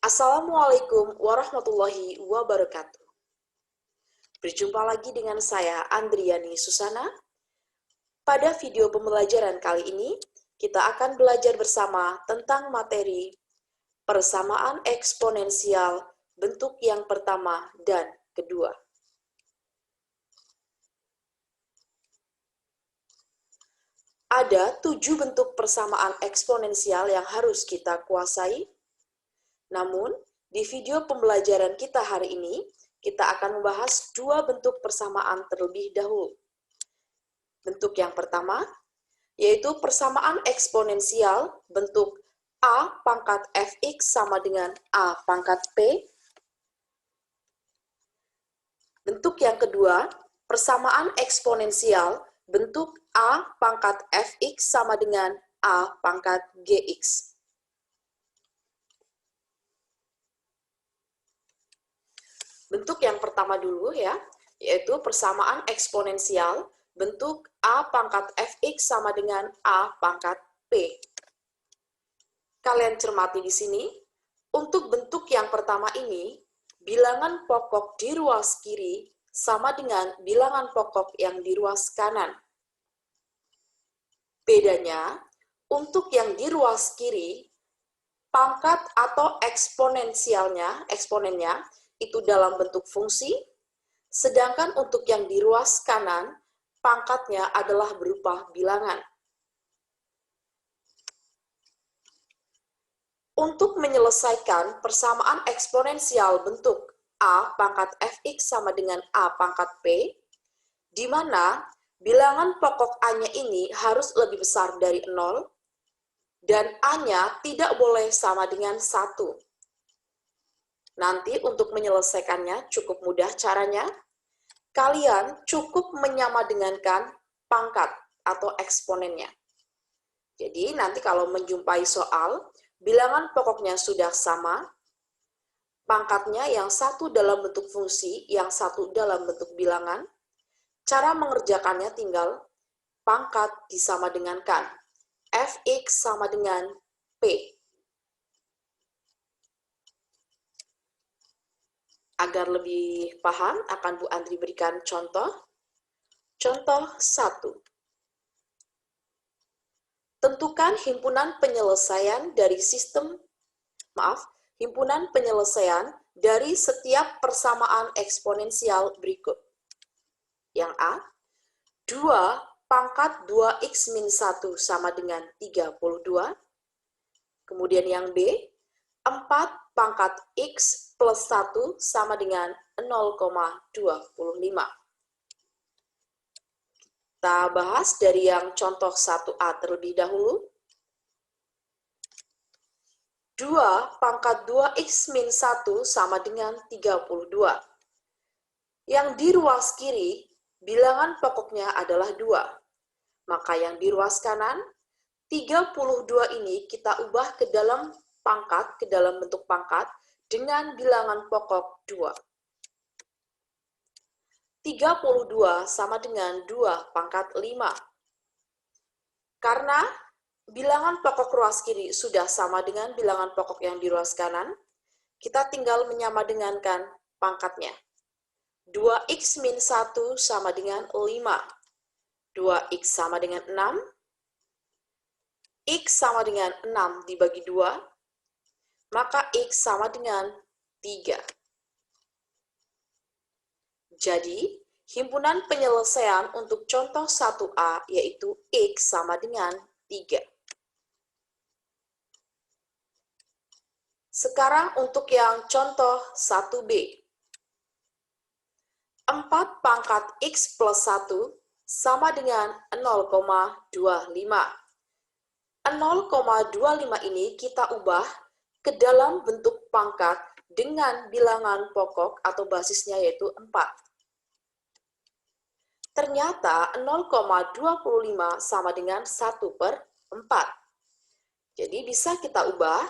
Assalamualaikum warahmatullahi wabarakatuh. Berjumpa lagi dengan saya, Andriani Susana. Pada video pembelajaran kali ini, kita akan belajar bersama tentang materi persamaan eksponensial bentuk yang pertama dan kedua. Ada 7 bentuk persamaan eksponensial yang harus kita kuasai. Namun, di video pembelajaran kita hari ini, kita akan membahas 2 bentuk persamaan terlebih dahulu. Bentuk yang pertama, yaitu persamaan eksponensial bentuk A pangkat fx sama dengan A pangkat p. Bentuk yang kedua, persamaan eksponensial bentuk A pangkat fx sama dengan A pangkat gx. Bentuk yang pertama dulu ya, yaitu persamaan eksponensial bentuk A pangkat fx sama dengan A pangkat p. Kalian cermati di sini, untuk bentuk yang pertama ini, bilangan pokok di ruas kiri sama dengan bilangan pokok yang di ruas kanan. Bedanya, untuk yang di ruas kiri, pangkat atau eksponensialnya, eksponennya, itu dalam bentuk fungsi, sedangkan untuk yang di ruas kanan, pangkatnya adalah berupa bilangan. Untuk menyelesaikan persamaan eksponensial bentuk A pangkat fx sama dengan A pangkat p, di mana bilangan pokok A-nya ini harus lebih besar dari 0, dan A-nya tidak boleh sama dengan 1. Nanti untuk menyelesaikannya cukup mudah caranya. Kalian cukup menyamadengankan pangkat atau eksponennya. Jadi nanti kalau menjumpai soal, bilangan pokoknya sudah sama, pangkatnya yang satu dalam bentuk fungsi, yang satu dalam bentuk bilangan, cara mengerjakannya tinggal pangkat disamadengankan. Fx sama dengan P. Agar lebih paham, akan Bu Andri berikan contoh. Contoh 1. Tentukan himpunan penyelesaian dari himpunan penyelesaian dari setiap persamaan eksponensial berikut. Yang A, 2 pangkat 2x min 1 sama dengan 32. Kemudian yang B, 4 pangkat x plus 1 sama dengan 0,25. Kita bahas dari yang contoh 1A terlebih dahulu. 2 pangkat 2x min 1 sama dengan 32. Yang di ruas kiri, bilangan pokoknya adalah 2. Maka yang di ruas kanan, 32 ini kita ubah ke dalam pangkat, ke dalam bentuk pangkat, dengan bilangan pokok 2. 32 sama dengan 2 pangkat 5. Karena bilangan pokok ruas kiri sudah sama dengan bilangan pokok yang di ruas kanan, kita tinggal menyamadengankan pangkatnya. 2x min 1 sama dengan 5. 2x sama dengan 6. X sama dengan 6 dibagi 2, maka X sama dengan 3. Jadi, himpunan penyelesaian untuk contoh 1A yaitu X sama dengan 3. Sekarang untuk yang contoh 1B. 4 pangkat X plus 1 sama dengan 0,25. 0,25 ini kita ubah ke dalam bentuk pangkat dengan bilangan pokok atau basisnya yaitu 4. Ternyata 0,25 sama dengan 1/4. Jadi bisa kita ubah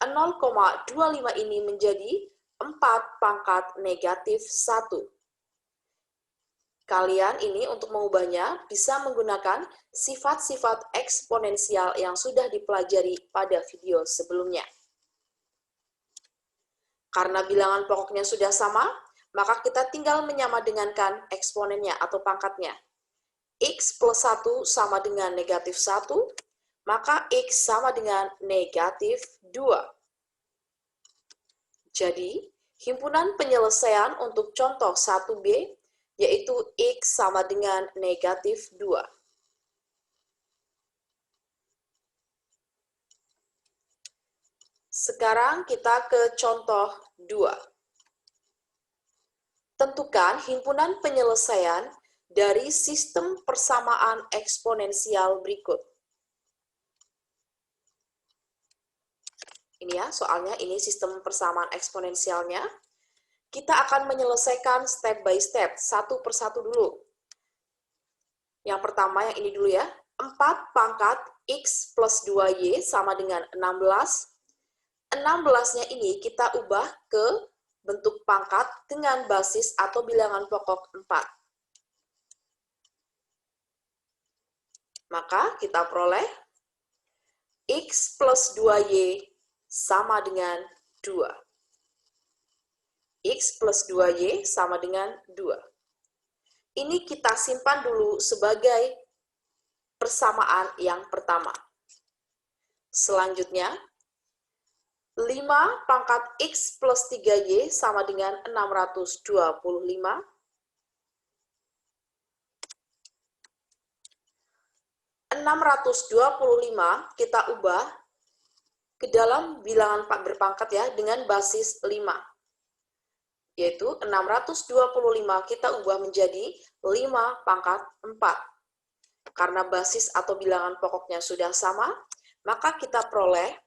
0,25 ini menjadi 4 pangkat negatif 1. Kalian ini untuk mengubahnya bisa menggunakan Karena bilangan pokoknya sudah sama, maka kita tinggal menyamadengankan eksponennya atau pangkatnya. X plus 1 sama dengan negatif 1, maka X sama dengan negatif 2. Jadi, himpunan penyelesaian untuk contoh 1B, yaitu X sama dengan negatif 2. Sekarang kita ke contoh 2. Tentukan himpunan penyelesaian dari sistem persamaan eksponensial berikut. Ini ya, soalnya ini sistem persamaan eksponensialnya. Kita akan menyelesaikan step by step, satu persatu dulu. Yang pertama, yang ini dulu ya. 4 pangkat X plus 2Y sama dengan 16. 16-nya ini kita ubah ke bentuk pangkat dengan basis atau bilangan pokok 4. Maka kita peroleh X plus 2Y sama dengan 2. X plus 2Y sama dengan 2. Ini kita simpan dulu sebagai persamaan yang pertama. Selanjutnya, 5 pangkat X plus 3Y sama dengan 625. 625 kita ubah ke dalam bilangan berpangkat ya dengan basis 5. Yaitu 625 kita ubah menjadi 5 pangkat 4. Karena basis atau bilangan pokoknya sudah sama, maka kita peroleh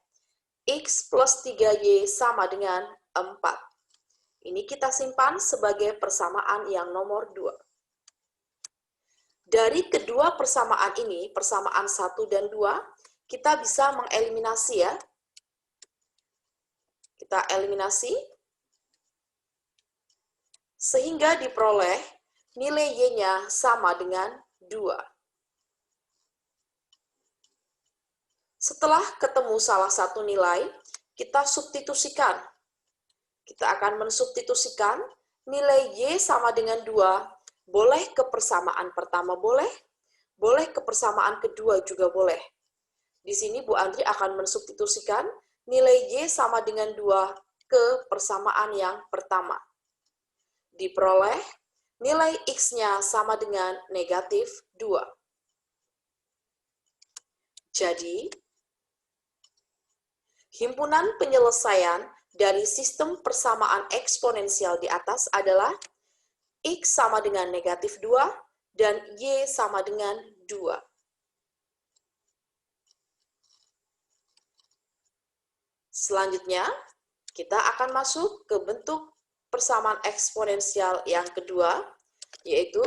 X plus 3Y sama dengan 4. Ini kita simpan sebagai persamaan yang nomor 2. Dari kedua persamaan ini, persamaan 1 dan 2, kita bisa mengeliminasi ya. Kita eliminasi, sehingga diperoleh nilai Y-nya sama dengan 2. Setelah ketemu salah satu nilai, kita substitusikan. Kita akan mensubstitusikan nilai Y sama dengan 2, boleh ke persamaan pertama boleh ke persamaan kedua juga boleh. Di sini Bu Andri akan mensubstitusikan nilai Y sama dengan 2 ke persamaan yang pertama. Diperoleh nilai X-nya sama dengan negatif 2. Jadi, himpunan penyelesaian dari sistem persamaan eksponensial di atas adalah X sama dengan negatif 2 dan Y sama dengan 2. Selanjutnya, kita akan masuk ke bentuk persamaan eksponensial yang kedua, yaitu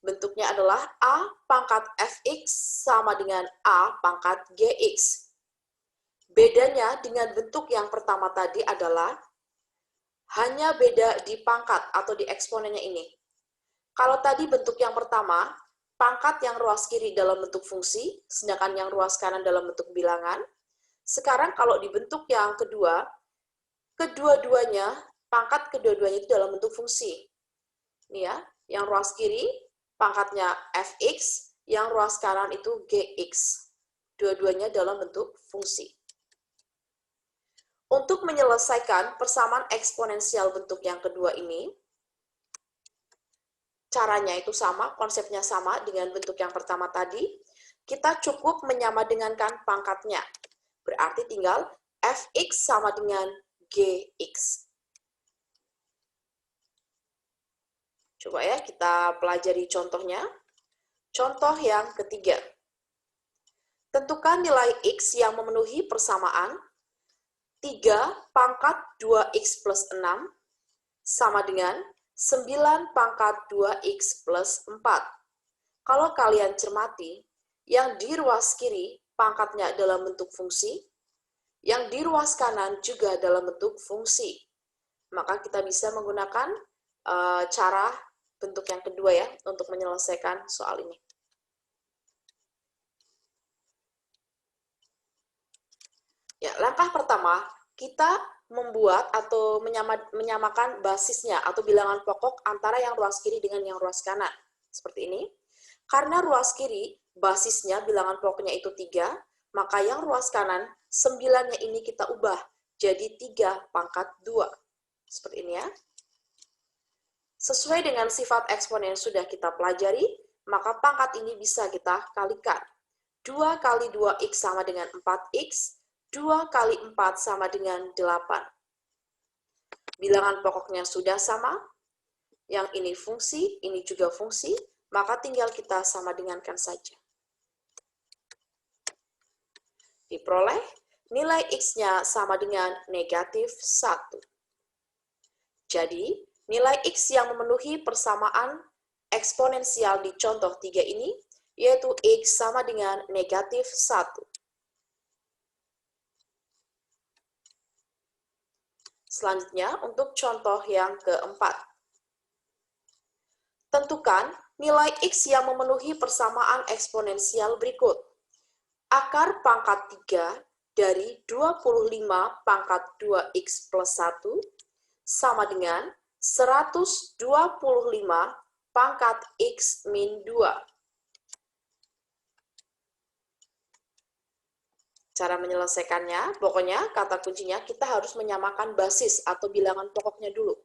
bentuknya adalah A pangkat Fx sama dengan A pangkat Gx. Bedanya dengan bentuk yang pertama tadi adalah hanya beda di pangkat atau di eksponennya ini. Kalau tadi bentuk yang pertama, pangkat yang ruas kiri dalam bentuk fungsi, sedangkan yang ruas kanan dalam bentuk bilangan. Sekarang kalau di bentuk yang kedua, pangkat kedua-duanya itu dalam bentuk fungsi. Ini ya, yang ruas kiri, pangkatnya Fx, yang ruas kanan itu Gx. Dua-duanya dalam bentuk fungsi. Untuk menyelesaikan persamaan eksponensial bentuk yang kedua ini, caranya itu sama, konsepnya sama dengan bentuk yang pertama tadi. Kita cukup menyamadengankan pangkatnya. Berarti tinggal Fx sama dengan Gx. Coba ya kita pelajari contohnya. Contoh yang ketiga. Tentukan nilai X yang memenuhi persamaan 3 pangkat 2X plus 6 sama dengan 9 pangkat 2X plus 4. Kalau kalian cermati, yang di ruas kiri pangkatnya dalam bentuk fungsi, yang di ruas kanan juga dalam bentuk fungsi. Maka kita bisa menggunakan cara bentuk yang kedua ya, untuk menyelesaikan soal ini. Ya, langkah pertama, kita membuat atau menyamakan basisnya atau bilangan pokok antara yang ruas kiri dengan yang ruas kanan. Seperti ini. Karena ruas kiri, basisnya bilangan pokoknya itu 3, maka yang ruas kanan, 9-nya ini kita ubah jadi 3 pangkat 2. Seperti ini ya. Sesuai dengan sifat eksponen yang sudah kita pelajari, maka pangkat ini bisa kita kalikan. 2 kali 2x sama dengan 4x, 2 kali 4 sama dengan 8. Bilangan pokoknya sudah sama, yang ini fungsi, ini juga fungsi, maka tinggal kita sama dengankan saja. Diperoleh, nilai x-nya sama dengan negatif 1. Jadi, nilai x yang memenuhi persamaan eksponensial di contoh 3 ini, yaitu x sama dengan negatif 1. Selanjutnya, untuk contoh yang keempat. Tentukan nilai x yang memenuhi persamaan eksponensial berikut. Akar pangkat 3 dari 25 pangkat 2x plus 1 sama dengan 125 pangkat x min 2. Cara menyelesaikannya, pokoknya kata kuncinya kita harus menyamakan basis atau bilangan pokoknya dulu.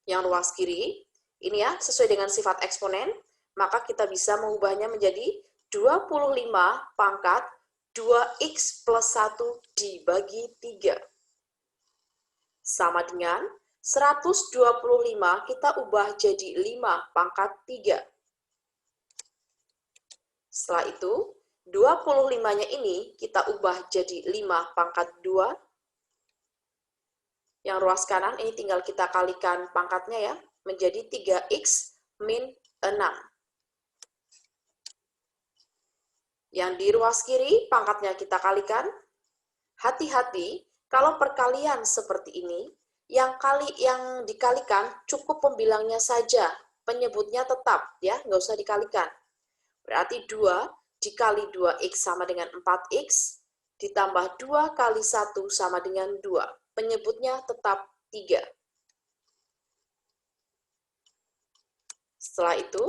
Yang ruas kiri, ini ya, sesuai dengan sifat eksponen, maka kita bisa mengubahnya menjadi 25 pangkat 2x plus 1 dibagi 3. Sama dengan 125 kita ubah jadi 5 pangkat 3. Setelah itu, 25-nya ini kita ubah jadi 5 pangkat 2. Yang ruas kanan ini tinggal kita kalikan pangkatnya ya, menjadi 3x min 6. Yang di ruas kiri pangkatnya kita kalikan. Hati-hati, kalau perkalian seperti ini, yang dikalikan cukup pembilangnya saja, penyebutnya tetap ya, nggak usah dikalikan. Berarti 2 dikali 2x sama dengan 4x, ditambah 2 kali 1 sama dengan 2. Penyebutnya tetap 3. Setelah itu,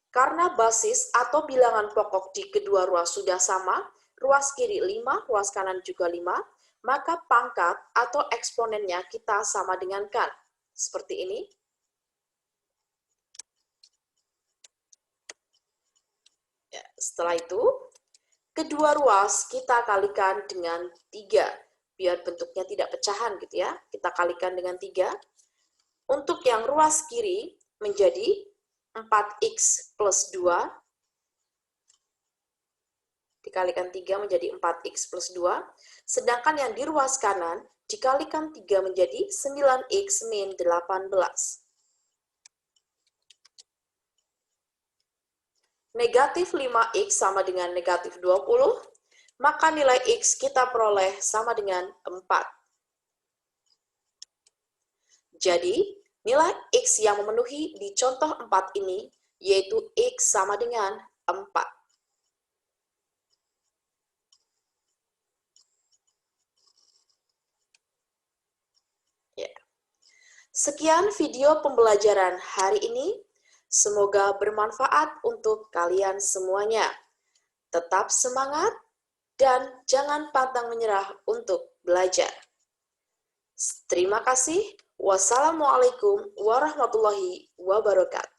karena basis atau bilangan pokok di kedua ruas sudah sama, ruas kiri 5, ruas kanan juga 5, maka pangkat atau eksponennya kita sama dengankan. Seperti ini. Ya, setelah itu, kedua ruas kita kalikan dengan 3. Biar bentuknya tidak pecahan gitu ya. Kita kalikan dengan 3. Untuk yang ruas kiri menjadi 4x plus 2. Dikalikan 3 menjadi 4x plus 2. Sedangkan yang di ruas kanan dikalikan 3 menjadi 9x min 18. Negatif 5x sama dengan negatif 20, maka nilai x kita peroleh sama dengan 4. Jadi, nilai x yang memenuhi di contoh 4 ini, yaitu x sama dengan 4. Ya. Sekian video pembelajaran hari ini. Semoga bermanfaat untuk kalian semuanya. Tetap semangat dan jangan pantang menyerah untuk belajar. Terima kasih. Wassalamualaikum warahmatullahi wabarakatuh.